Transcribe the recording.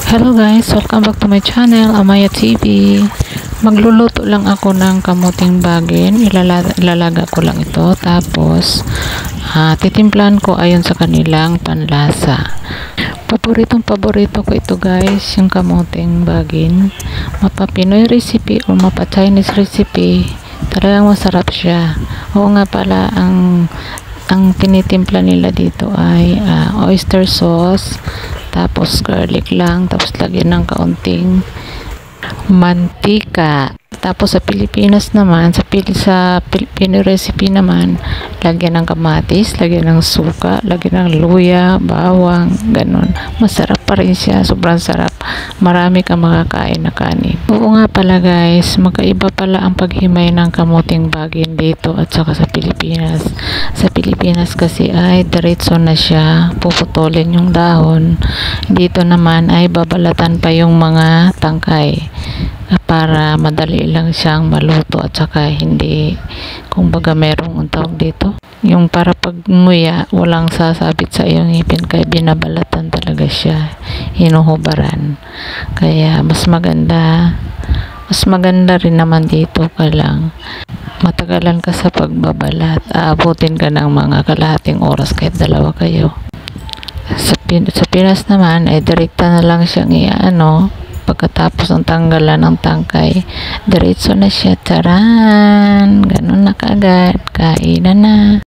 Hello guys, welcome back to my channel, Amaya TV. Magluluto lang ako ng kamuting bagin. Ilalaga ko lang ito. Tapos, titimplahan ko ayon sa kanilang panlasa. Paborito ko ito guys, yung kamuting bagin. Mapa Pinoy recipe o mapa Chinese recipe, talagang masarap siya. Oo nga pala, ang tinitimpla nila dito ay oyster sauce, tapos garlic lang, tapos lagyan ng kaunting mantika. Tapos sa Pilipinas naman, sa Filipino recipe naman, lagyan ng kamatis, lagyan ng suka, lagyan ng luya, bawang, ganun. Masarap pa rin siya, sobrang sarap. Marami kang makakain na kanin. Oo nga pala guys, magkaiba pala ang paghimay ng kamuting bagin dito at saka sa Pilipinas. Sa Pilipinas kasi ay diretso na siya, puputulin yung dahon. Dito naman ay babalatan pa yung mga tangkay para madali lang siyang maluto at saka hindi, kumbaga merong tawag dito, yung para pag nguya walang sasabit sa iyong ngipin, kaya binabalatan talaga siya, hinuhubaran. Kaya mas maganda rin naman dito ka lang matagalan ka sa pagbabalat, aabutin ka ng mga kalahating oras kahit dalawa kayo. Sa Pinas naman ay direkta na lang siyang pagkatapos ng tanggalan ng tangkay, diretso na siya, taran, ganun na kaagad, kainan na.